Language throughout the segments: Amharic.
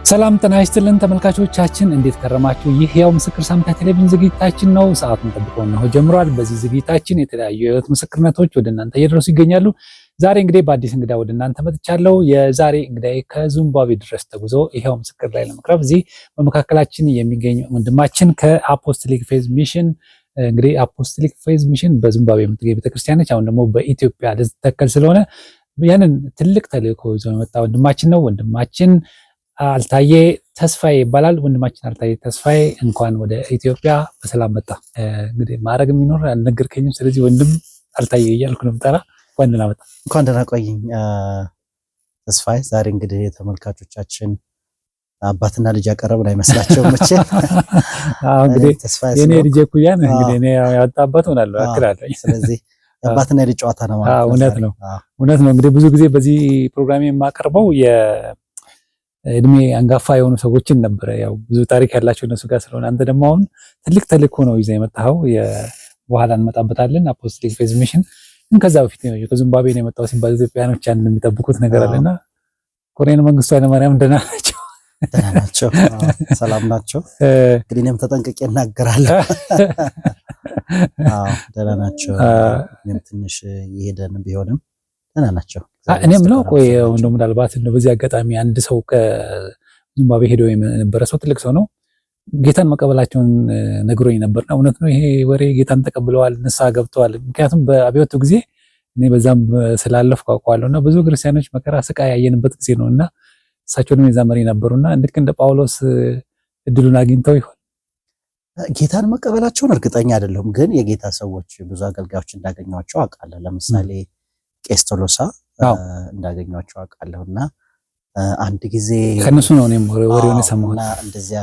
ሰላም ጤና ይስጥልን ተመልካቾቻችን፣ እንዴት ከረማችሁ? ይህ ያው ምስክር ሳምንታዊ ቴሌቪዥን ዝግጅታችን ነው። ሰዓቱን ጠብቆ ነው ጀምሯል። በዚህ ዝግጅታችን የተለያዩ የህይወት ምስክርነቶች ወደ እናንተ እየደረሱ ይገኛሉ። ዛሬ እንግዲህ በአዲስ እንግዳ ወደ እናንተ መጥቻለሁ። የዛሬ እንግዳዬ ከዚምባብዌ ድረስ ተጉዞ ይሄው ምስክር ላይ ለመቅረብ እዚህ በመካከላችን የሚገኝ ወንድማችን ከአፖስቶሊክ ፌዝ ሚሽን እንግዲህ አፖስቶሊክ ፌዝ ሚሽን በዚምባብዌ የምትገኝ ቤተክርስቲያን ነች። አሁን ደግሞ በኢትዮጵያ ልትተከል ስለሆነ ያንን ትልቅ ተልእኮ ይዞ የመጣ ወንድማችን ነው። ወንድማችን አልታየ ተስፋዬ ይባላል። ወንድማችን አልታየ ተስፋዬ እንኳን ወደ ኢትዮጵያ በሰላም መጣ። እንግዲህ ማረግ የሚኖር አልነገርከኝም። ስለዚህ ወንድም አልታየ እያልኩ ነው የምጠራ። እንኳን ደህና መጣ። እንኳን ደህና ቆየኝ ተስፋዬ። ዛሬ እንግዲህ ተመልካቾቻችን አባትና ልጅ ያቀረብን አይመስላቸውም መቼ? እንግዲህ የኔ ልጅ ኩያ ነው እንግዲህ እኔ ያወጣበት ሆናለሁ አክላለሁ። ስለዚህ አባትና ልጅ ጨዋታ ነው ማለት ነው። እውነት ነው፣ እውነት ነው። እንግዲህ ብዙ ጊዜ በዚህ ፕሮግራም የማቀርበው እድሜ አንጋፋ የሆኑ ሰዎችን ነበረ። ያው ብዙ ታሪክ ያላቸው እነሱ ጋር ስለሆነ አንተ ደግሞ አሁን ትልቅ ተልእኮ ነው ይዘህ የመጣኸው። በኋላ እንመጣበታለን። አፖስቶሊክ ፌዝ ሚሽን ከዛ በፊት ነው ከዚምባብዌ ነው የመጣው ሲባል ኢትዮጵያኖች ያን የሚጠብቁት ነገር አለና ኮሎኔል መንግስቱ ኃይለማርያም ደህና ናቸው? ደህና ናቸው፣ ሰላም ናቸው። እንግዲህ እኔም ተጠንቅቄ እናገራለሁ። ደህና ናቸው። እኔም ትንሽ እየሄደን ቢሆንም ደህና ናቸው። እኔም ነው ቆይ እንደው ምናልባት ነው በዚህ አጋጣሚ አንድ ሰው ከዚምባብዌ ሄዶ የነበረ ሰው ትልቅ ሰው ነው ጌታን መቀበላቸውን ነግሮኝ ነበርና እውነት ነው ይሄ ወሬ? ጌታን ተቀብለዋል፣ ንስሐ ገብተዋል? ምክንያቱም በአብዮቱ ጊዜ እኔ በዛም ስላለፍኩ አውቀዋለሁና ብዙ ክርስቲያኖች መከራ ስቃይ ያየንበት ጊዜ ነውና እሳቸውንም የዛ መሪ ነበሩና ልክ እንደ ጳውሎስ እድሉን አግኝተው ይሆን? ጌታን መቀበላቸውን እርግጠኛ አይደለሁም፣ ግን የጌታ ሰዎች ብዙ አገልጋዮች እንዳገኟቸው አውቃለሁ። ለምሳሌ ቄስ ቶሎሳ እንዳገኟቸው አውቃለሁና አንድ ጊዜ ከነሱ ነው እኔም ወሬውን የሰማሁት እንደዚያ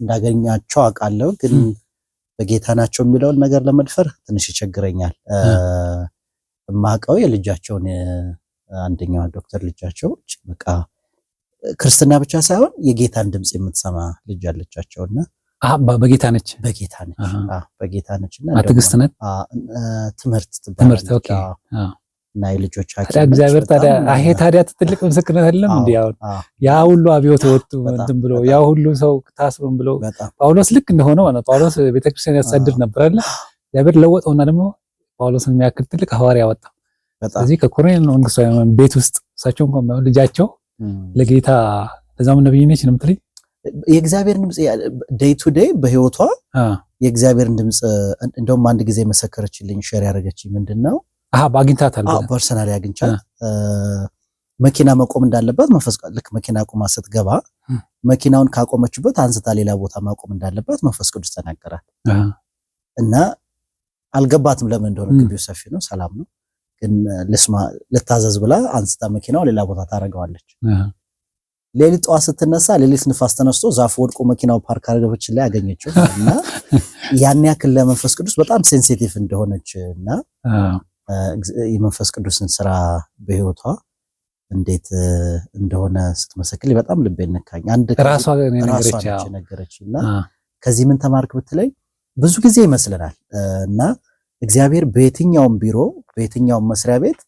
እንዳገኟቸው አውቃለሁ። ግን በጌታ ናቸው የሚለውን ነገር ለመድፈር ትንሽ ይቸግረኛል። የማውቀው የልጃቸውን አንደኛው ዶክተር ልጃቸው በቃ ክርስትና ብቻ ሳይሆን የጌታን ድምጽ የምትሰማ ልጅ አለቻቸውና በጌታ ነች በጌታ ነችና ትዕግስት ናት ትምህርት ኦኬ እና የልጆች ታዲያ እግዚአብሔር ታዲያ ትልቅ ምስክርነት አይደለም እንዴ? አሁን ያ ሁሉ አብዮት ወጡ እንትን ብሎ ያ ሁሉ ሰው ታስሮም ብሎ ጳውሎስ ልክ እንደሆነው ማለት ጳውሎስ ቤተክርስቲያን ያሳድድ ነበር አይደል? እግዚአብሔር ለወጠውና ደግሞ ጳውሎስን የሚያክል ትልቅ ሐዋርያ ወጣ። ስለዚህ ከኮሎኔል መንግስቱ ቤት ውስጥ እሳቸው እንኳን ባይሆን ልጃቸው ለጌታ ለዛም ነብይ ነች ነው የምትለኝ። የእግዚአብሔርን ድምጽ ዴይ ቱ ዴይ በህይወቷ የእግዚአብሔርን ድምጽ እንደውም አንድ ጊዜ መሰከረችልኝ፣ ሼር ያደረገችኝ ምንድነው ባግኝታታል ፐርሰናሊ አግኝቻት መኪና መቆም እንዳለባት መንፈስ ቅዱስ ልክ መኪና ቆማ ስትገባ መኪናውን ካቆመችበት አንስታ ሌላ ቦታ ማቆም እንዳለባት መንፈስ ቅዱስ ተናገራት እና አልገባትም። ለምን እንደሆነ ግቢው ሰፊ ነው፣ ሰላም ነው፣ ግን ልታዘዝ ብላ አንስታ መኪናው ሌላ ቦታ ታረጋዋለች። ሌሊት ጠዋት ስትነሳ ሌሊት ንፋስ ተነስቶ ዛፍ ወድቆ መኪናው ፓርክ አረገበች ላይ ያገኘችው እና ያን ያክል ለመንፈስ ቅዱስ በጣም ሴንሲቲቭ እንደሆነች እና የመንፈስ ቅዱስን ስራ በህይወቷ እንዴት እንደሆነ ስትመሰክል በጣም ልቤ ነካኝ። አንድ ራሷ ነገረችና ከዚህ ምን ተማርክ ብትለኝ ብዙ ጊዜ ይመስለናል እና እግዚአብሔር በየትኛውም ቢሮ በየትኛውም መስሪያ ቤት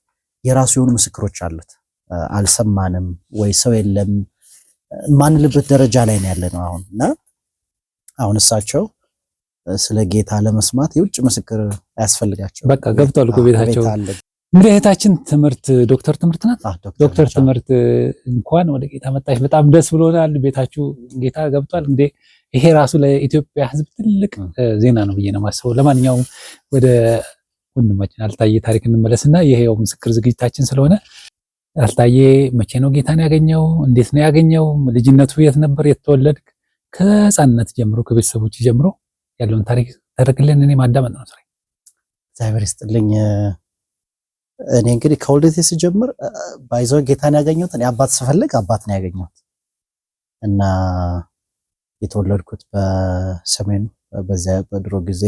የራሱ የሆኑ ምስክሮች አሉት። አልሰማንም ወይ ሰው የለም ማንልበት ደረጃ ላይ ነው ያለነው አሁን እና አሁን እሳቸው ስለ ጌታ ለመስማት የውጭ ምስክር አያስፈልጋቸው። በቃ ገብቷል እኮ ቤታቸው። እንግዲህ እህታችን ዶክተር ትምህርት ናት። ዶክተር ትምህርት እንኳን ወደ ጌታ መጣሽ፣ በጣም ደስ ብሎናል። ቤታችሁ ጌታ ገብቷል። እንግዲህ ይሄ ራሱ ለኢትዮጵያ ሕዝብ ትልቅ ዜና ነው ብዬ ነው የማስበው። ለማንኛውም ወደ ወንድማችን አልታየ ታሪክ እንመለስና ይሄው ምስክር ዝግጅታችን ስለሆነ አልታየ መቼ ነው ጌታን ያገኘው? እንዴት ነው ያገኘው? ልጅነቱ የት ነበር የተወለድክ? ከህፃንነት ጀምሮ ከቤተሰቦች ጀምሮ ያለውን ታሪክ ተረክልን። እኔ ማዳመጥ ነው ስራዬ። እግዚአብሔር ይስጥልኝ። እኔ እንግዲህ ከወልደቴ ስጀምር ባይዘው ጌታን ያገኘሁት እኔ አባት ስፈልግ አባት ነው ያገኘሁት እና የተወለድኩት በሰሜኑ በዚያ በድሮ ጊዜ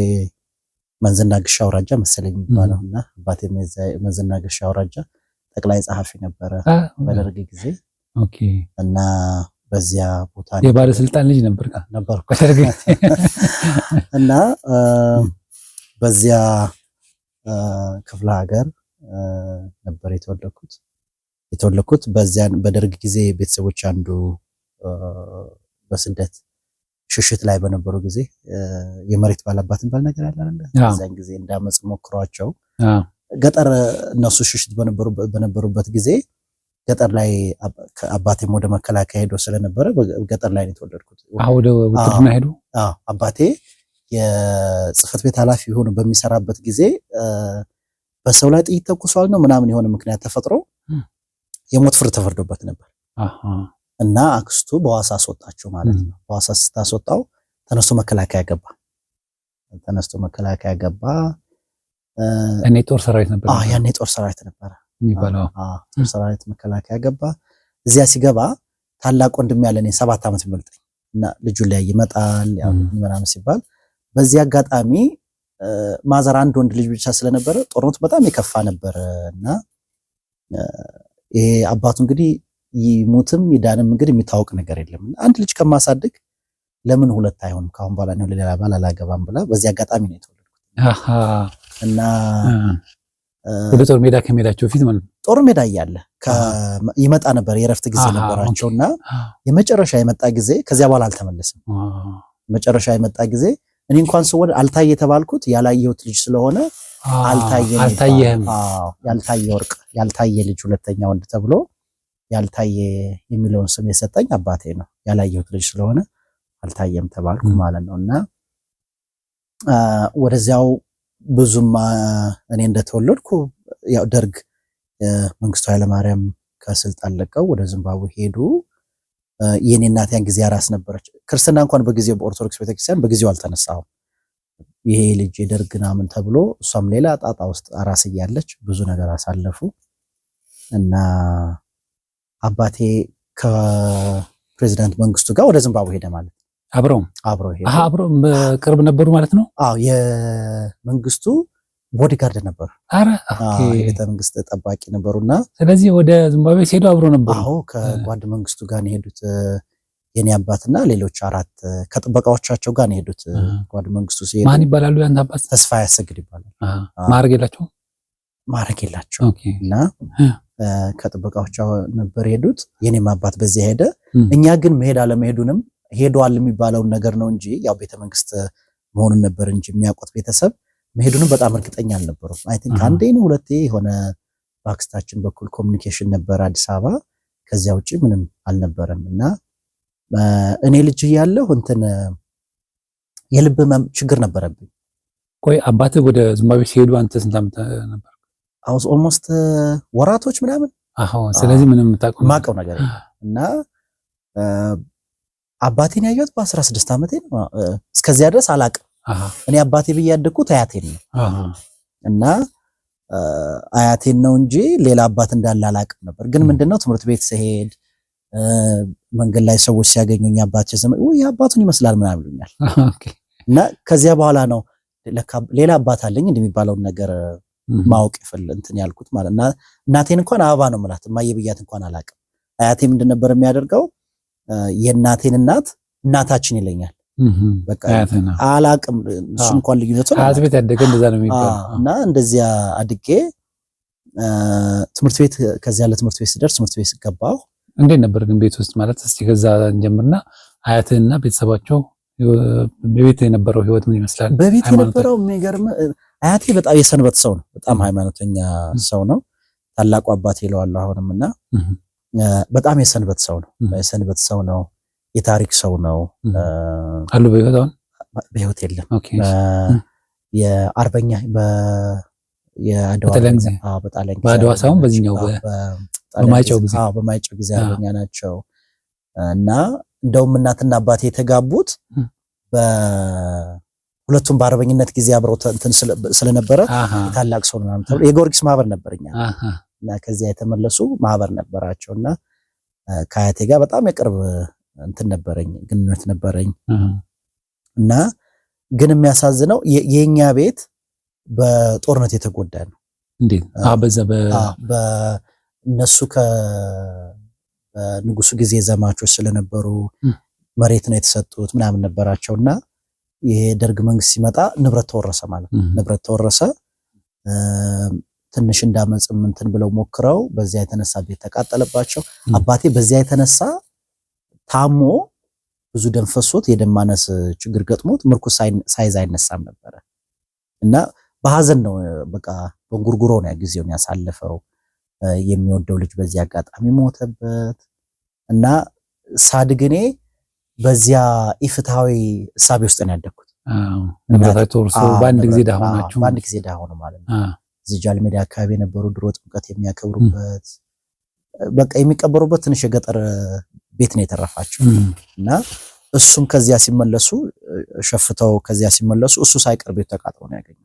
መንዝና ግሻ አውራጃ መሰለኝ የሚባለውና አባቴ መንዝና ግሻ አውራጃ ጠቅላይ ጸሐፊ ነበረ በደርግ ጊዜ። ኦኬ እና በዚያ ቦታ የባለስልጣን ልጅ ነበርኩ እና በዚያ ክፍለ ሀገር ነበር የተወለድኩት። በዚያን በደርግ ጊዜ ቤተሰቦች አንዱ በስደት ሽሽት ላይ በነበሩ ጊዜ የመሬት ባላባትን ባል ነገር አለ አይደል? እዛን ጊዜ እንዳመጽ ሞክሯቸው ገጠር እነሱ ሽሽት በነበሩበት ጊዜ ገጠር ላይ አባቴም ወደ መከላከያ ሄዶ ስለነበረ ገጠር ላይ ነው የተወለድኩት። ወደ ውትድርና ሄዶ አባቴ የጽህፈት ቤት ኃላፊ ሆኖ በሚሰራበት ጊዜ በሰው ላይ ጥይት ተኩሷል ነው ምናምን የሆነ ምክንያት ተፈጥሮ የሞት ፍርድ ተፈርዶበት ነበር። እና አክስቱ በዋሳ አስወጣቸው ማለት ነው። በዋሳ ስታስወጣው ተነስቶ መከላከያ ገባ። እኔ ጦር ሰራዊት ነበር። ያኔ ጦር ሰራዊት ነበር የሚባለው። ጦር ሰራዊት መከላከያ ገባ። እዚያ ሲገባ ታላቅ ወንድም ያለ እኔ 7 ዓመት የሚበልጠኝ እና ልጁ ላይ ይመጣል ያው ምናምን ሲባል በዚህ አጋጣሚ ማዘር አንድ ወንድ ልጅ ብቻ ስለነበረ ጦርነቱ በጣም የከፋ ነበር እና ይሄ አባቱ እንግዲህ ይሙትም ይዳንም እንግዲህ የሚታወቅ ነገር የለም። አንድ ልጅ ከማሳድግ ለምን ሁለት አይሆንም ካሁን በኋላ ነው ሌላ ባል አላገባም ብላ በዚህ አጋጣሚ ነው የተወለድኩት። እና ወደ ጦር ሜዳ ከመሄዳቸው በፊት ማለት ነው ጦር ሜዳ እያለ ይመጣ ነበር። የረፍት ጊዜ ነበራቸውና የመጨረሻ የመጣ ጊዜ ከዚያ በኋላ አልተመለሰም። መጨረሻ የመጣ ጊዜ እኔ እንኳን ስወድ አልታየ የተባልኩት ያላየሁት ልጅ ስለሆነ አልታየህም። ያልታየ ወርቅ ያልታየ ልጅ ሁለተኛ ወንድ ተብሎ ያልታየ የሚለውን ስም የሰጠኝ አባቴ ነው። ያላየሁት ልጅ ስለሆነ አልታየም ተባልኩ ማለት ነውና ወደዚያው ብዙም እኔ እንደተወለድኩ ያው ደርግ መንግስቱ ኃይለማርያም ከስልጣን ለቀው ወደ ዚምባብዌ ሄዱ። የኔ እናት ያን ጊዜ አራስ ነበረች። ክርስትና እንኳን በጊዜው በኦርቶዶክስ ቤተክርስቲያን በጊዜው አልተነሳው። ይሄ ልጅ የደርግ ናምን ተብሎ እሷም ሌላ ጣጣ ውስጥ አራስ እያለች ብዙ ነገር አሳለፉ እና አባቴ ከፕሬዝዳንት መንግስቱ ጋር ወደ ዚምባብዌ ሄደ ማለት ነው። አብረው ሄደ። አብረው በቅርብ ነበሩ ማለት ነው። የመንግስቱ ቦዲጋርድ ነበሩ። የቤተ መንግስት ጠባቂ ነበሩና ስለዚህ ወደ ዚምባብዌ ሲሄዱ አብረው ነበሩ። ከጓድ መንግስቱ ጋር ነው የሄዱት። የኔ አባትና ሌሎች 4 ከጥበቃዎቻቸው ጋር ነው የሄዱት። ጓድ መንግስቱ ሲሄዱ ማን ይባላሉ? ያንተ አባት ተስፋ ያሰግድ ይባላል። ማዕረግ የላቸው እና ከጥበቃዎቻቸው ነበር የሄዱት። የኔም አባት በዚህ ሄደ። እኛ ግን መሄድ አለመሄዱንም ሄዷል የሚባለውን ነገር ነው እንጂ ያው ቤተ መንግስት መሆኑን ነበር እንጂ የሚያውቁት ቤተሰብ መሄዱንም በጣም እርግጠኛ አልነበሩም። አይ ቲንክ አንዴ ነው ሁለቴ የሆነ በአክስታችን በኩል ኮሚኒኬሽን ነበር አዲስ አበባ። ከዚያ ውጪ ምንም አልነበረም እና እኔ ልጅ እያለሁ እንትን የልብ ችግር ነበረብኝ። ቆይ አባቴ ወደ ዚምባብዌ ሲሄዱ አንተ ስንት ዓመት ነበር? አውስ ኦልሞስት ወራቶች ምናምን። ስለዚህ ምንም ማቀው ነገር እና አባቴን ያየሁት በ16 ዓመቴ ነው። እስከዚያ ድረስ አላቅም። እኔ አባቴ ብዬ ያደግኩት አያቴን ነው እና አያቴን ነው እንጂ ሌላ አባት እንዳለ አላቅም ነበር። ግን ምንድነው ትምህርት ቤት ስሄድ መንገድ ላይ ሰዎች ሲያገኙኝ አባቴ ዘመን ወይ አባቱን ይመስላል ምናምን ይሉኛል። እና ከዚያ በኋላ ነው ሌላ አባት አለኝ እንደሚባለውን ነገር ማወቅ እንትን ያልኩት ማለት እና እናቴን እንኳን አበባ ነው ማለት ማየ ብያት እንኳን አላቅም። አያቴ ምንድን ነበር የሚያደርገው የእናቴን እናታችን ይለኛል። በቃ አላቅም እሱ እንኳን ልዩነቱ አያት ቤት ያደገ እንደዛ ነው የሚባለው እና እንደዚያ አድጌ ትምህርት ቤት ከዚያ ለትምህርት ቤት ስደርስ ትምህርት ቤት ገባሁ። እንዴት ነበር ግን ቤት ውስጥ ማለት እስቲ ከዛ እንጀምርና አያትህና ቤተሰባቸው በቤት የነበረው ህይወት ምን ይመስላል? በቤት የነበረው የሚገርም አያቴ በጣም የሰንበት ሰው ነው። በጣም ሃይማኖተኛ ሰው ነው። ታላቁ አባቴ ይለዋለሁ አሁንምና በጣም የሰንበት ሰው ነው። የሰንበት ሰው ነው። የታሪክ ሰው ነው። አሉ በህይወት አሁን በህይወት የለም። የአርበኛ በአድዋ ሳይሆን በዚህኛው በማይጨው ጊዜ አርበኛ ናቸው እና እንደውም እናትና አባቴ የተጋቡት በሁለቱም በአርበኝነት ጊዜ አብረው እንትን ስለነበረ ታላቅ ሰው ምናምን ተብሎ የጊዮርጊስ ማህበር ነበርኛ እና ከዚያ የተመለሱ ማህበር ነበራቸውና ከአያቴ ጋር በጣም የቅርብ እንትን ነበረኝ ግንኙነት ነበረኝ እና ግን የሚያሳዝነው የኛ ቤት በጦርነት የተጎዳ ነው። እንዴ? በዛ በእነሱ ከንጉሱ ጊዜ ዘማቾች ስለነበሩ መሬት ነው የተሰጡት ምናምን ነበራቸውና የደርግ መንግስት ሲመጣ ንብረት ተወረሰ ማለት ነው። ንብረት ተወረሰ። ትንሽ እንዳመጽም እንትን ብለው ሞክረው በዚያ የተነሳ ቤት ተቃጠለባቸው። አባቴ በዚያ የተነሳ ታሞ ብዙ ደም ፈሶት የደም ማነስ ችግር ገጥሞት ምርኩስ ሳይዝ አይነሳም ነበረ እና በሐዘን ነው በቃ በእንጉርጉሮ ነው ጊዜውን ያሳለፈው። የሚወደው ልጅ በዚህ አጋጣሚ ሞተበት እና ሳድግኔ በዚያ ኢፍትሃዊ እሳቤ ውስጥ ነው ያደግኩት። ንብረታቸው እርሶ በአንድ ጊዜ ዳህ ሆናችሁ? በአንድ ጊዜ ዳህ ሆነ ማለት ነው። እዚህ ጃልሜዳ አካባቢ የነበሩ ድሮ ጥምቀት የሚያከብሩበት በቃ የሚቀበሩበት ትንሽ የገጠር ቤት ነው የተረፋቸው እና እሱም ከዚያ ሲመለሱ ሸፍተው ከዚያ ሲመለሱ እሱ ሳይቀር ቤት ተቃጥሎ ነው ያገኙት።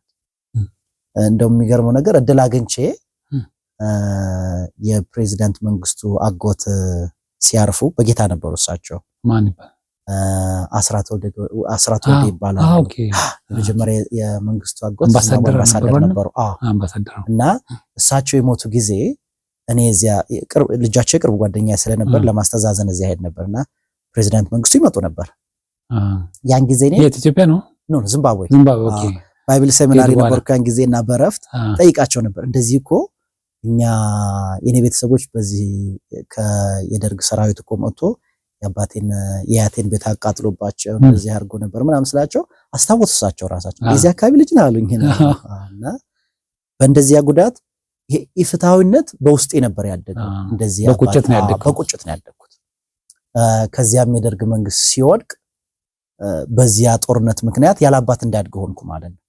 እንደው የሚገርመው ነገር እድል አግኝቼ የፕሬዚዳንት መንግስቱ አጎት ሲያርፉ በጌታ ነበሩ እሳቸው። ማን ይባላል? አስራት ወልደ ይባላል። ኦኬ። መጀመሪያ የመንግስቱ አጎት አምባሳደር ነበሩ። አምባሳደር እና እሳቸው የሞቱ ጊዜ እኔ እዚያ ልጃቸው የቅርብ ጓደኛ ስለነበር ለማስተዛዘን እዚያ ሄድ ነበርና ፕሬዚዳንት መንግስቱ ይመጡ ነበር። ያን ጊዜ እኔ ኢትዮጵያ ነው ዚምባብዌ ኦኬ ባይብል ሴሚናሪ ነበርኩ ያን ጊዜና በረፍት ጠይቃቸው ነበር። እንደዚህ እኮ እኛ የኔ ቤተሰቦች በዚህ የደርግ ሰራዊት እኮ መጥቶ የአያቴን ቤት አቃጥሎባቸው እንደዚህ አድርጎ ነበር ምናምን ስላቸው አስታወሱሳቸው ራሳቸው የዚህ አካባቢ ልጅ ነው አሉኝ። እና በእንደዚያ ጉዳት ኢፍትሃዊነት በውስጤ ነበር ያደገው። እንደዚህ በቁጭት ነው ያደግኩት። ከዚያም የደርግ መንግስት ሲወድቅ በዚያ ጦርነት ምክንያት ያላባት እንዳድግ ሆንኩ ማለት ነው።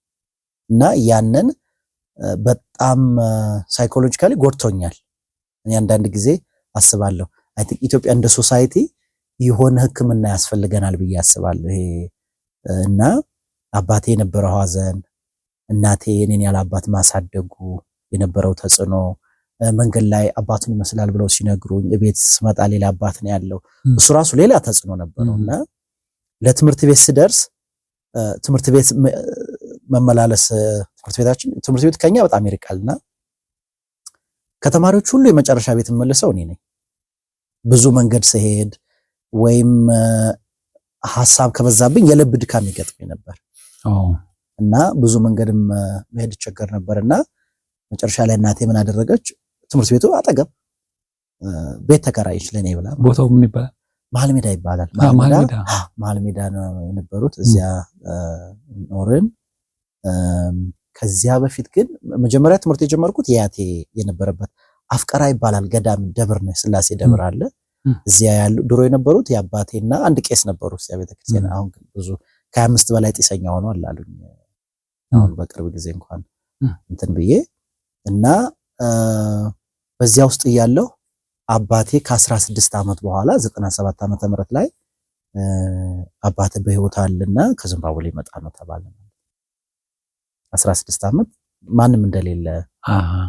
እና ያንን በጣም ሳይኮሎጂካሊ ጎድቶኛል። እኔ አንዳንድ ጊዜ አስባለሁ አይ ቲንክ ኢትዮጵያ እንደ ሶሳይቲ የሆነ ሕክምና ያስፈልገናል ብዬ አስባለሁ። ይሄ እና አባቴ የነበረው ሐዘን፣ እናቴ እኔን ያላባት ማሳደጉ የነበረው ተጽዕኖ፣ መንገድ ላይ አባቱን ይመስላል ብለው ሲነግሩኝ ቤት ስመጣ ሌላ አባት ነው ያለው እሱ ራሱ ሌላ ተጽዕኖ ነበረውና ለትምህርት ቤት ስደርስ ትምህርት ቤት መመላለስ ትምህርት ቤት ከኛ በጣም ይርቃልና ከተማሪዎች ሁሉ የመጨረሻ ቤት መመለሰው እኔ ነኝ። ብዙ መንገድ ስሄድ ወይም ሐሳብ ከበዛብኝ የልብ ድካም ይገጥመኝ ነበር እና ብዙ መንገድም መሄድ ይቸገር ነበርና መጨረሻ ላይ እናቴ ምን አደረገች? ትምህርት ቤቱ አጠገብ ቤት ተከራየች ለኔ ብላ። ቦታው ምን ይባላል? መሀል ሜዳ ይባላል። መሀል ሜዳ ነው የነበሩት። እዚያ ኖርን። ከዚያ በፊት ግን መጀመሪያ ትምህርት የጀመርኩት የአያቴ የነበረበት አፍቀራ ይባላል ገዳም ደብር ነው፣ ስላሴ ደብር አለ። እዚያ ያሉ ድሮ የነበሩት የአባቴና አንድ ቄስ ነበሩ እዚያ ቤተክርስቲያን። አሁን ግን ብዙ ከ25 በላይ ጢሰኛ ሆኗል አሉኝ። አሁን በቅርብ ጊዜ እንኳን እንትን ብዬ እና በዚያ ውስጥ እያለሁ አባቴ ከ16 ዓመት በኋላ 97 ዓመተ ምህረት ላይ አባቴ በህይወት አለና ከዚምባብዌ ይመጣ ነው ተባለ። 16 ዓመት ማንም እንደሌለ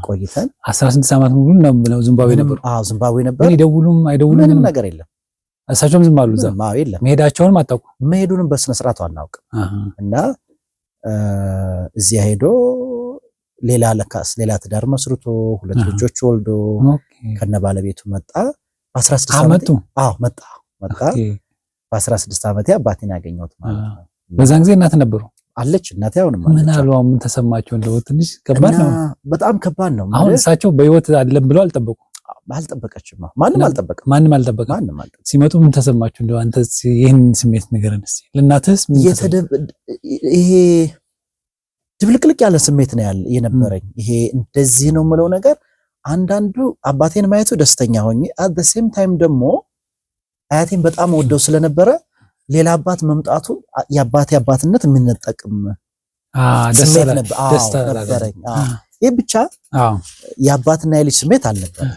ቆይተን 16 ዓመት ሙሉ ነው ዚምባብዌ ነበር። ዚምባብዌ ነበር። ይደውሉም አይደውሉም ምንም ነገር የለም። እሳቸውም ዝም አሉ። እዛ የለም። መሄዳቸውንም አታውቁ? መሄዱንም በስነ ስርዓቱ አናውቅም። እና እዚያ ሄዶ ሌላ ትዳር መስርቶ 2 ልጆች ወልዶ ከነ ባለቤቱ መጣ። በ16 ዓመት መጣ። በ16 ዓመት አባቴን ያገኘሁት ማለት ነው። በዛን ጊዜ እናት ነበሩ አለች። እናቴ አሁንም አለች። ምን አሉ? ምን ተሰማቸው? እንደው ትንሽ ከባድ ነው። በጣም ከባድ ነው። አሁን እሳቸው በህይወት አይደለም ብለው አልጠበቁ? አልጠበቀችም። ማንም አልጠበቀም። ሲመጡ ምን ተሰማቸው? እንደው አንተ ይሄን ስሜት ንገረን እስቲ። ለእናትህስ ምን ይሄ ድብልቅልቅ ያለ ስሜት ነው የነበረኝ። ይሄ እንደዚህ ነው የምለው ነገር አንዳንዱ አባቴን ማየቱ ደስተኛ ሆኜ at the same time ደግሞ አያቴን በጣም ወደው ስለነበረ ሌላ አባት መምጣቱ የአባቴ አባትነት የምንጠቅም ስሜት ነበረኝ። ይህ ብቻ የአባትና የልጅ ስሜት አልነበረ።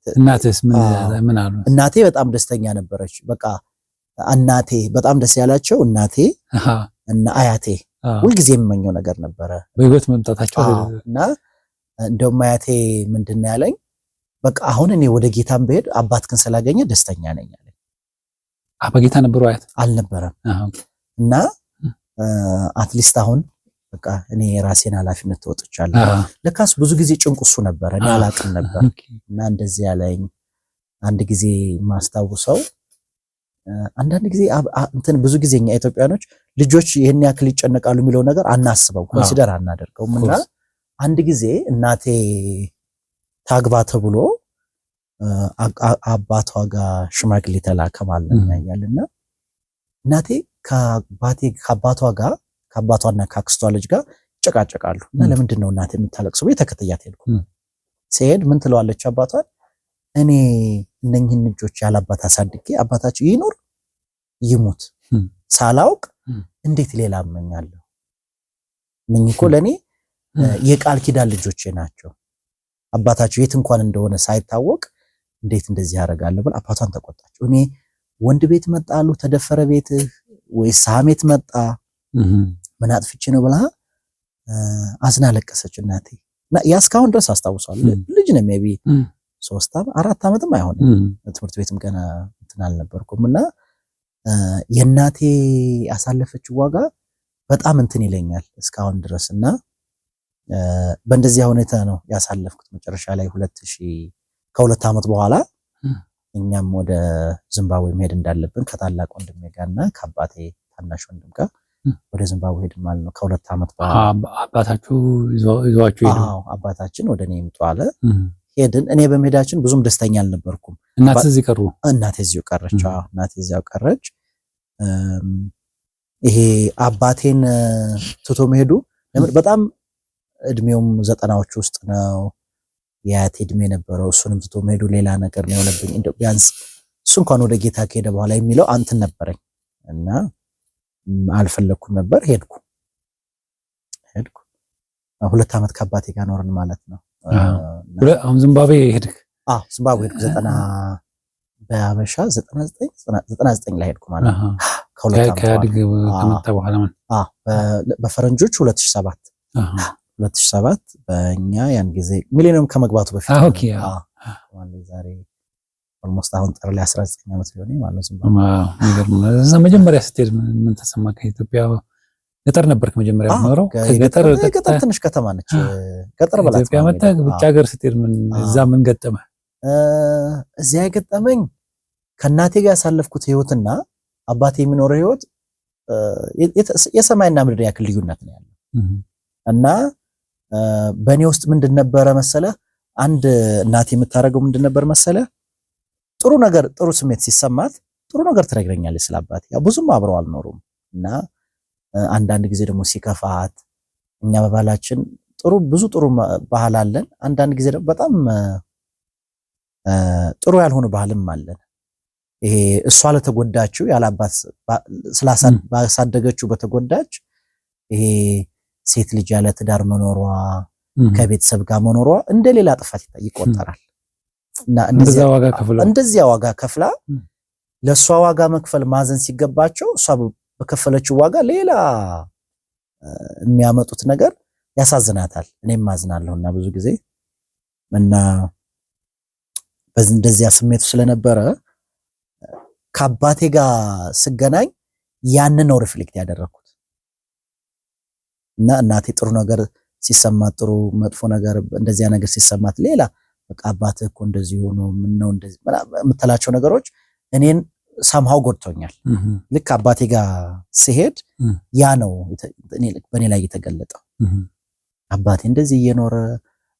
እናትህስ ምን አሉ? እናቴ በጣም ደስተኛ ነበረች። በቃ እናቴ በጣም ደስ ያላቸው እናቴ እና አያቴ ሁልጊዜ የምመኘው ነገር ነበረ በህይወት መምጣታቸው። እና እንደውም አያቴ ምንድነው ያለኝ፣ በቃ አሁን እኔ ወደ ጌታም ብሄድ አባትክን ስላገኘ ደስተኛ ነኝ አለኝ። በጌታ ነበሩ? አያት አልነበረም። እና አትሊስት አሁን በቃ እኔ የራሴን ኃላፊነት ተወጥቻለሁ። ለካስ ብዙ ጊዜ ጭንቁሱ ነበር፣ እኔ አላቅም ነበር። እና እንደዚህ ያለኝ አንድ ጊዜ ማስታውሰው አንዳንድ ጊዜ እንትን ብዙ ጊዜ እኛ ኢትዮጵያኖች ልጆች ይሄን ያክል ይጨነቃሉ የሚለው ነገር አናስበው፣ ኮንሲደር አናደርገውም። እና አንድ ጊዜ እናቴ ታግባ ተብሎ አባቷ ጋር ሽማግሌ ተላከ ማለት ነው ያያልና እናቴ ከአባቷ ጋር ከአባቷና ከአክስቷ ልጅ ጋር ጨቃጨቃሉ እና ለምንድን ነው እናቴ የምታለቅሰው? ተከትያት ሄድኩ። ሲሄድ ምን ትለዋለች አባቷን? እኔ እነኝህን ልጆች ያላባት አሳድጌ አባታቸው ይኖር ይሙት ሳላውቅ እንዴት ሌላ አመኛለሁ? እነኚህ እኮ ለኔ የቃል ኪዳን ልጆቼ ናቸው። አባታቸው የት እንኳን እንደሆነ ሳይታወቅ እንዴት እንደዚህ ያደርጋለሁ ብላ አባቷን ተቆጣች። እኔ ወንድ ቤት መጣሉ ተደፈረ ቤት ወይስ ሐሜት መጣ ምን አጥፍቼ ነው ብላ አዝና ለቀሰች እናቴ። እና ያስካውን ድረስ አስታውሳለሁ። ልጅ ነው ሜቢ 3 ዓመት 4 ዓመትም አይሆንም። ትምህርት ቤትም ገና እንትን አልነበርኩም። እና የእናቴ ያሳለፈችው ዋጋ በጣም እንትን ይለኛል እስካሁን ድረስ። እና በእንደዚያ ሁኔታ ነው ያሳለፍኩት። መጨረሻ ላይ 2 ዓመት በኋላ እኛም ወደ ዚምባብዌ መሄድ እንዳለብን ከታላቅ ወንድሜ ጋርና ከአባቴ ታናሽ ወንድም ጋር ወደ ዚምባብዌ ሄድን ማለት ነው። ከ2 ዓመት በኋላ አባታችሁ ይዟችሁ ሄዱ? አዎ አባታችን ወደ እኔ ይምጡ አለ። ሄድን። እኔ በመሄዳችን ብዙም ደስተኛ አልነበርኩም። እናቴ እዚህ ቀሩ? እናቴ እዚሁ ቀረች። እናቴ እዚያው ቀረች። ይሄ አባቴን ትቶ መሄዱ በጣም እድሜውም 90ዎቹ ውስጥ ነው። የአያቴ እድሜ ነበረው። እሱንም ትቶ መሄዱ ሌላ ነገር ነው የሆነብኝ። እንደው ቢያንስ እሱ እንኳን ወደ ጌታ ከሄደ በኋላ የሚለው አንተን ነበረኝ እና አልፈለኩም ነበር። ሄድኩ 2 ዓመት ከአባቴ ጋር ኖርን ማለት ነው። አሁን ዚምባብዌ ሄድክ? አዎ ዚምባብዌ ሄድኩ። በአበሻ 99 ላይ ሄድኩ ማለት ነው። ከያድግ ከመጣ በኋላ ማለት በፈረንጆች 2007 በእኛ ያን ጊዜ ሚሊኒየም ከመግባቱ በፊት ዛሬ ኦልሞስት አሁን ጥር ላይ 19 ዓመት ሊሆን ማለት ነው። እዛ መጀመሪያ ስትሄድ ምን ተሰማ? ከኢትዮጵያ ገጠር ነበርክ መጀመሪያ የምኖረው? ገጠር ትንሽ ከተማ ነች። ገጠር በላት ኢትዮጵያ መጣ። ውጭ ሀገር ስትሄድ እዛ ምን ገጠመ? እዚያ የገጠመኝ ከእናቴ ጋር ያሳለፍኩት ህይወትና አባቴ የሚኖረው ህይወት የሰማይና ምድር ያክል ልዩነት ነው ያለው። እና በእኔ ውስጥ ምንድን ነበረ መሰለ? አንድ እናቴ የምታደርገው ምንድን ነበር መሰለ? ጥሩ ስሜት ሲሰማት ጥሩ ነገር ትነግረኛለች ስለ አባቴ። ያው ብዙም አብረው አልኖሩም። እና አንዳንድ ጊዜ ደግሞ ሲከፋት እኛ በባህላችን ብዙ ጥሩ ባህል አለን። አንዳንድ ጊዜ ደግሞ በጣም ጥሩ ያልሆነ ባህልም አለን። ይሄ እሷ ለተጎዳችው ያላባት ስላሳደገችው በተጎዳች ይሄ ሴት ልጅ ያለ ትዳር መኖሯ ከቤተሰብ ጋር መኖሯ እንደሌላ ጥፋት ይቆጠራል። እና እንደዚያ ዋጋ ከፍላ ለሷ ዋጋ መክፈል ማዘን ሲገባቸው እሷ በከፈለችው ዋጋ ሌላ የሚያመጡት ነገር ያሳዝናታል። እኔም ማዝናለሁና ብዙ ጊዜ እና እንደዚያ ስሜቱ ስለነበረ ከአባቴ ጋር ስገናኝ ያንን ነው ሪፍሌክት ያደረኩት። እና እናቴ ጥሩ ነገር ሲሰማት ጥሩ፣ መጥፎ ነገር እንደዚያ ነገር ሲሰማት ሌላ በቃ አባትህ እኮ እንደዚህ ሆኖ ምን ነው እንደዚህ የምትላቸው ነገሮች እኔን ሰምሃው ጎድቶኛል። ልክ አባቴ ጋር ሲሄድ ያ ነው በእኔ ላይ የተገለጠው። አባቴ እንደዚህ እየኖረ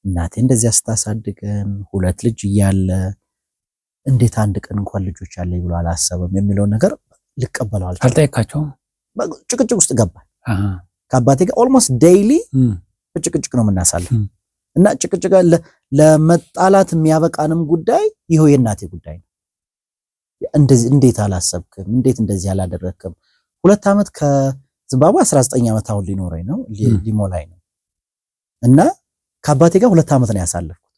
እናቴ እንደዚህ ስታሳድገን 2 ልጅ እያለ እንዴት አንድ ቀን እንኳን ልጆች አለኝ ብሎ አላሰበም የሚለው ነገር ልቀበለው አልቻልኩም። አልጠየቃቸውም። ጭቅጭቅ ውስጥ ገባል። ከአባቴ ጋር ኦልሞስት ዴይሊ ጭቅጭቅ ነው የምናሳልፍ። እና ጭቅጭቅ ለመጣላት የሚያበቃንም ጉዳይ ይሄው የእናቴ ጉዳይ ነው። እንደዚህ እንዴት አላሰብክም? እንዴት እንደዚህ አላደረክም? 2 ዓመት ከዚምባብዌ 19 ዓመት አሁን ሊኖረኝ ነው ሊሞላኝ ነው። እና ከአባቴ ጋር 2 ዓመት ነው ያሳለፍኩት።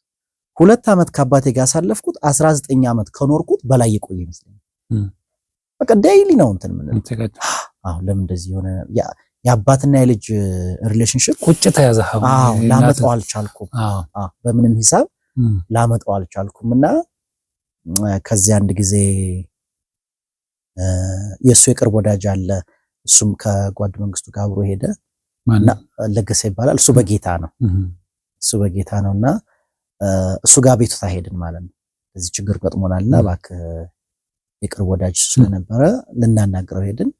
2 ዓመት ከአባቴ ጋር ያሳለፍኩት 19 ዓመት ከኖርኩት በላይ የቆየ ይመስለኛል። በቃ ዴይሊ ነው እንትን ምን ለምን እንደዚህ ሆነ? የአባትና የልጅ ሪሌሽንሺፕ ቁጭት ያዘህ? ላመጣው አልቻልኩም። በምንም ሂሳብ ላመጣው አልቻልኩም። እና ከዚያ አንድ ጊዜ የሱ የቅርብ ወዳጅ አለ። እሱም ከጓድ መንግስቱ ጋር አብሮ ሄደ እና ለገሰ ይባላል። እሱ በጌታ ነውና እሱ ጋር ቤቱ ታሄድን ማለት ነው። እዚህ ችግር ገጥሞናልና እባክህ የቅርብ ወዳጅ ስለነበረ ልናናግረው ሄድን።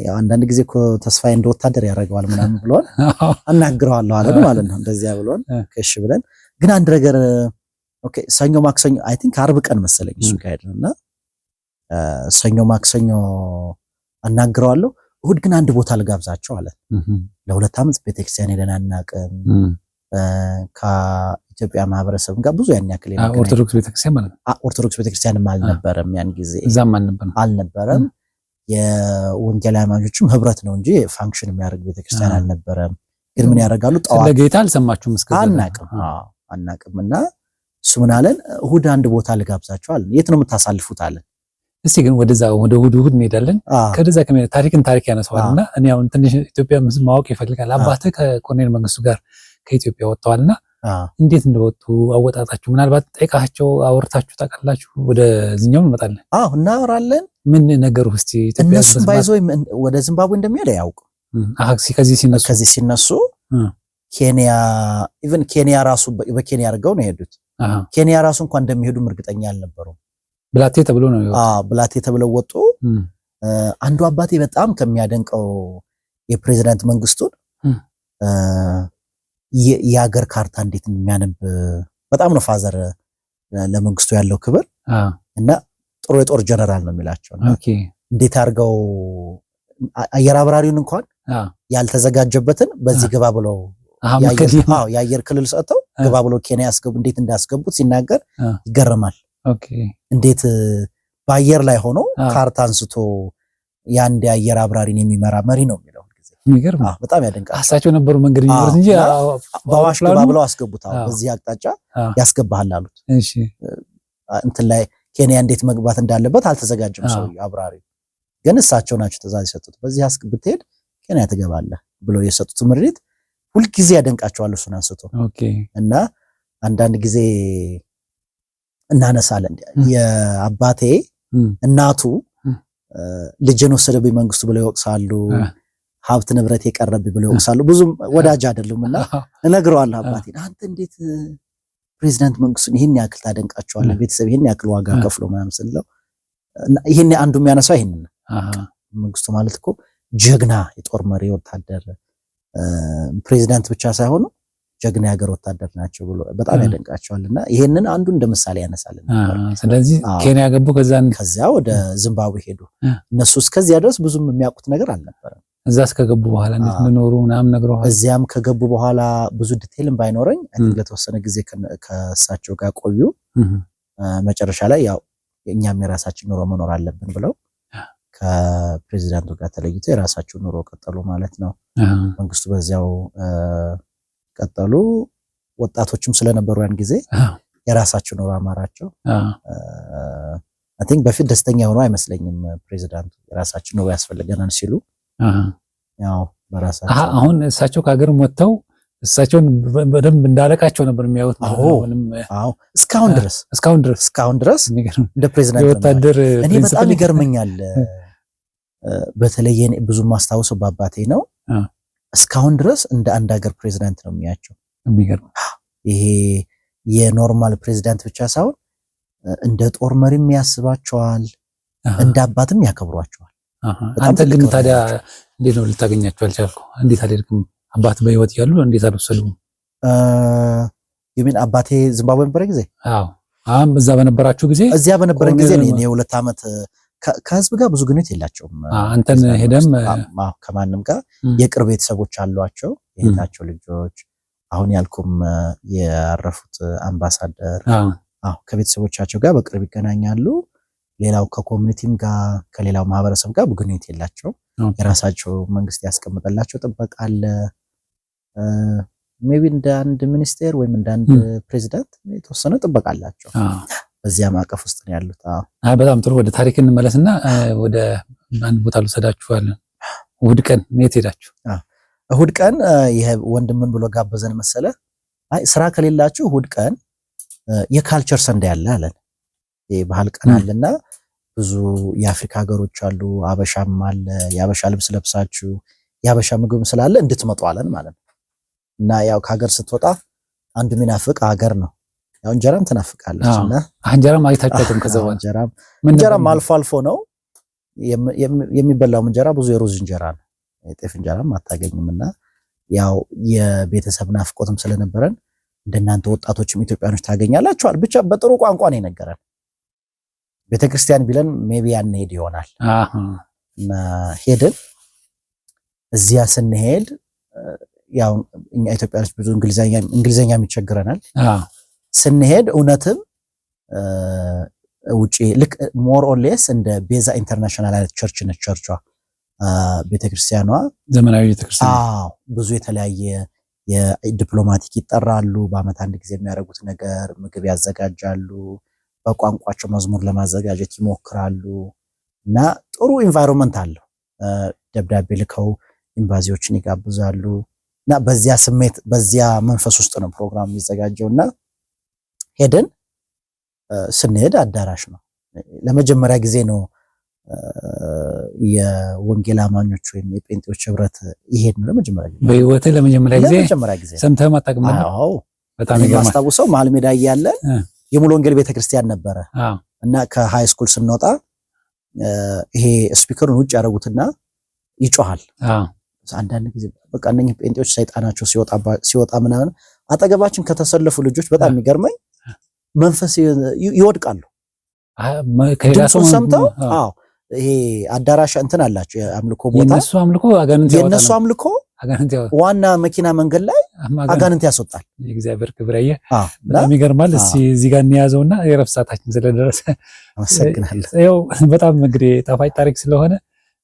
ያው አንዳንድ ጊዜ እኮ ተስፋዬ እንደ ወታደር ያደርገዋል ምናምን ብሎን አናግረዋለሁ አለን ማለት ነው። እንደዚያ ብሎን ከሽ ብለን ግን አንድ ነገር ኦኬ ሰኞ ማክሰኞ አይ ቲንክ አርብ ቀን መሰለኝ እሱ ጋር ሄድንና ሰኞ ማክሰኞ አናግረዋለሁ እሁድ ግን አንድ ቦታ ልጋብዛቸው አለ ለሁለት ዓመት ቤተክርስቲያን ሄደን አናውቅም ከኢትዮጵያ ማህበረሰብ ጋር ብዙ ያን ያክል ኦርቶዶክስ ቤተክርስቲያን ማለት ነው ኦርቶዶክስ ቤተክርስቲያንም አልነበረም ያን ጊዜ እዛም አልነበረም የወንጌል አማኞችም ህብረት ነው እንጂ ፋንክሽን የሚያደርግ ቤተክርስቲያን አልነበረም ግን ምን ያደርጋሉ ጠዋት ለጌታ አልሰማችሁም እስከዛ አናውቅምና እሱ ምን አለን እሁድ አንድ ቦታ ልጋብዛቸው አለን የት ነው የምታሳልፉት አለን እስቲ ግን ወደዛ ወደ እሁድ እንሄዳለን ከዛ ታሪክ ያነሳዋልና እኔ አሁን ትንሽ ኢትዮጵያ ማወቅ ይፈልጋል አባትህ ከኮሎኔል መንግስቱ ጋር ከኢትዮጵያ ወጣዋልና እንዴት እንደወጡ አወጣጣችሁ ምናልባት ጠይቃቸው አወርታችሁ ታውቃላችሁ ወደዚህኛው እንመጣለን እናወራለን ምን ነገሩ እስቲ ኢትዮጵያ እነሱም ባይዞ ወደ ዚምባብዌ እንደሚሄድ ያውቁ ከዚህ ሲነሱ ኬንያ ኢቭን ኬንያ ራሱ በኬንያ አድርገው ነው የሄዱት ኬንያ ራሱ እንኳን እንደሚሄዱም እርግጠኛ አልነበሩም ብላቴ ተብሎ ነው ብላቴ ተብለው ወጡ አንዱ አባቴ በጣም ከሚያደንቀው የፕሬዝዳንት መንግስቱን የሀገር ካርታ እንዴት የሚያነብ በጣም ነው ፋዘር ለመንግስቱ ያለው ክብር እና ጥሩ የጦር ጀነራል ነው የሚላቸው እንዴት አድርገው አየር አብራሪውን እንኳን ያልተዘጋጀበትን በዚህ ግባ ብለው የአየር ክልል ሰጥተው ግባ ብለው ኬንያ ያስገቡ እንዴት እንዳስገቡት ሲናገር ይገርማል እንዴት በአየር ላይ ሆኖ ካርታ አንስቶ የአንድ የአየር አብራሪን የሚመራ መሪ ነው የሚለው የሚገርም በጣም ያደንቃል አሳቸው ነበሩ መንገድ ይኖርት እንጂ በዋሽ ግባ ብለው አስገቡታው በዚህ አቅጣጫ ያስገባሃል አሉት እሺ እንትን ላይ ኬንያ እንዴት መግባት እንዳለበት አልተዘጋጀም ሰው አብራሪ ግን እሳቸው ናቸው ተዛዝ የሰጡት በዚህ ብትሄድ ኬንያ ትገባለህ ብለው የሰጡት ምሪት ሁሉ ጊዜ ያደንቃቸዋል እሱን አንስቶ እና አንዳንድ ጊዜ እናነሳለን የአባቴ እናቱ ልጅን ወሰደብኝ መንግስቱ ብለው ይወቅሳሉ ሀብት ንብረት የቀረብ ብለው ይወቅሳሉ ብዙም ወዳጅ አይደሉምና እነግረዋለሁ አባቴ አንተ እንዴት ፕሬዝዳንት መንግስቱን ይሄን ያክል ታደንቃቸዋለህ ቤተሰብ ይሄን ያክል ዋጋ ከፍሎ ምናምን ስለው ይሄን አንዱ የሚያነሳው ይሄን መንግስቱ ማለት እኮ ጀግና የጦር መሪ ወታደር ፕሬዝዳንት ብቻ ሳይሆኑ ጀግና ያገር ወታደር ናቸው ብሎ በጣም ያደንቃቸዋልና ይሄንን አንዱ እንደምሳሌ ያነሳልን ስለዚህ ኬንያ ገቡ ከዛ ወደ ዚምባብዌ ሄዱ እነሱ እስከዚያ ድረስ ብዙም የሚያውቁት ነገር አልነበረም እዛ እስከገቡ በኋላ እንዴት እንደኖሩ ምናምን ነግረዋል እዚያም ከገቡ በኋላ ብዙ ዲቴይልም ባይኖረኝ ለተወሰነ ጊዜ ከእሳቸው ጋር ቆዩ መጨረሻ ላይ ያው እኛም የራሳችን ኑሮ መኖር አለብን ብለው ከፕሬዝዳንቱ ጋር ተለይተው የራሳቸው ኑሮ ቀጠሉ ማለት ነው መንግስቱ በዚያው ቀጠሉ ወጣቶችም ስለነበሩ ያን ጊዜ የራሳቸው ኑሮ አማራቸው አይ ቲንክ በፊት ደስተኛ ሆኖ አይመስለኝም ፕሬዝዳንቱ የራሳቸው ኑሮ ያስፈልገናል ሲሉ ያው በራሳቸው አሁን እሳቸው ከሀገር ወጥተው እሳቸውን በደንብ እንዳለቃቸው ነበር የሚያዩት እስካሁን ድረስ እንደ ፕሬዝዳንት ወታደር እኔ በጣም ይገርመኛል በተለይ ብዙ ማስታወሰው በአባቴ ነው እስካሁን ድረስ እንደ አንድ ሀገር ፕሬዝዳንት ነው የሚያቸው የሚገርም ይሄ የኖርማል ፕሬዝዳንት ብቻ ሳይሆን እንደ ጦር መሪም ያስባቸዋል እንደ አባትም ያከብሯቸዋል አንተ ግን ታዲያ እንዴት ነው ልታገኛቸው አልቻልከው እንዴት አልሄድክም አባት በህይወት ያሉ እንዴት አልወሰዱም ይምን አባቴ ዚምባብዌ በነበረ ጊዜ እዛ በነበራችሁ ጊዜ እዚያ በነበረ ጊዜ ነው የሁለት ዓመት ከህዝብ ጋር ብዙ ግንኙነት የላቸውም አንተን ሄደም ከማንም ጋር የቅርብ ቤተሰቦች አሏቸው የሄዳቸው ልጆች አሁን ያልኩም ያረፉት አምባሳደር ከቤተሰቦቻቸው ጋር በቅርብ ይገናኛሉ ሌላው ከኮሚኒቲም ጋር ከሌላው ማህበረሰብ ጋር ግንኙነት የላቸው የራሳቸው መንግስት ያስቀምጠላቸው ጥበቃ አለ ሜቢ እንደ አንድ ሚኒስቴር ወይም እንደ አንድ ፕሬዝዳንት የተወሰነ ጥበቃ አላቸው በዚያ ማዕቀፍ ውስጥ ነው ያሉት በጣም ጥሩ ወደ ታሪክ እንመለስና ወደ አንድ ቦታ ልሰዳችኋለን እሁድ ቀን የት ሄዳችሁ እሁድ ቀን ይሄ ወንድምን ብሎ ጋበዘን መሰለ አይ ስራ ከሌላችሁ እሁድ ቀን የካልቸር ሰንዴ ያለ አለን የባህል ቀን አለና ብዙ የአፍሪካ ሀገሮች አሉ አበሻም አለ የአበሻ ልብስ ለብሳችሁ የአበሻ ምግብ ስላለ እንድትመጡ አለን ማለት ነው እና ያው ከሀገር ስትወጣ አንዱ ሚናፍቅ ሀገር ነው ያው እንጀራም ትናፍቃለችና እንጀራም አይታችሁም ከዛው እንጀራም አልፎ አልፎ ነው የሚበላው እንጀራ ብዙ የሩዝ እንጀራ ነው የጤፍ እንጀራም አታገኝምና ያው የቤተሰብ ናፍቆትም ስለነበረን እንደናንተ ወጣቶችም ኢትዮጵያኖች ታገኛላችኋል። ብቻ በጥሩ ቋንቋ ነው የነገረን። ቤተክርስቲያን ቢለን ሜቢ ያንሄድ ይሆናል እና ሄድን። እዚያ ስንሄድ ያው እኛ ኢትዮጵያኖች ብዙ እንግሊዘኛ ይቸግረናል። ስንሄድ እውነትም ውጪ ልክ ሞር ኦር ሌስ እንደ ቤዛ ኢንተርናሽናል አይነት ቸርች ነች ቸርቿ ቤተክርስቲያኗ ዘመናዊ ቤተክርስቲያን። ብዙ የተለያየ የዲፕሎማቲክ ይጠራሉ። በአመት አንድ ጊዜ የሚያደርጉት ነገር ምግብ ያዘጋጃሉ። በቋንቋቸው መዝሙር ለማዘጋጀት ይሞክራሉ እና ጥሩ ኢንቫይሮንመንት አለው። ደብዳቤ ልከው ኤምባሲዎችን ይጋብዛሉ እና በዚያ ስሜት በዚያ መንፈስ ውስጥ ነው ፕሮግራም የሚዘጋጀውና ሄደን ስንሄድ አዳራሽ ነው። ለመጀመሪያ ጊዜ ነው የወንጌል አማኞች ወይም የጴንጤዎች ህብረት ይሄድ ነው ለመጀመሪያ ጊዜ በህይወቴ ለመጀመሪያ ጊዜ ሰምተህ ማጣቅም ነው። አዎ በጣም ይገርማል። ማስታወሰው መሀል ሜዳ እያለ የሙሉ ወንጌል ቤተክርስቲያን ነበረ እና ከሃይ ስኩል ስንወጣ ይሄ ስፒከሩን ውጭ ያደረጉትና ይጮሃል። አንዳንድ ጊዜ በቃ እነኚህ ጴንጤዎች ሰይጣናቸው ሲወጣ ምናምን አጠገባችን ከተሰለፉ ልጆች በጣም የሚገርመኝ መንፈስ ይወድቃሉ። ድምፁን ሰምተው ይሄ አዳራሽ እንትን አላቸው የአምልኮ ቦታ የነሱ አምልኮ ዋና መኪና መንገድ ላይ አጋንንት ያስወጣል። የእግዚአብሔር ክብር አየህ በጣም ይገርማል። እስኪ እዚህ ጋር እንያዘውና የረፍት ሰዓታችን ስለደረሰ አመሰግናለሁ። ያው በጣም እንግዲህ ጣፋጭ ታሪክ ስለሆነ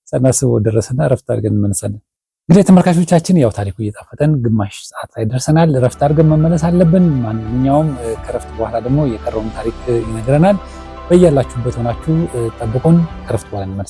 ሳናስበው ደረሰና ረፍት አድርገን እንመለሳለን። እንግዲህ ተመልካቾቻችን ያው ታሪኩ እየጣፈጠን ግማሽ ሰዓት ላይ ደርሰናል። ረፍት አድርገን መመለስ አለብን። ማንኛውም ከረፍት በኋላ ደግሞ የቀረውን ታሪክ ይነግረናል። በያላችሁበት ሆናችሁ ጠብቁን። ከረፍት በኋላ እንመለሳለን።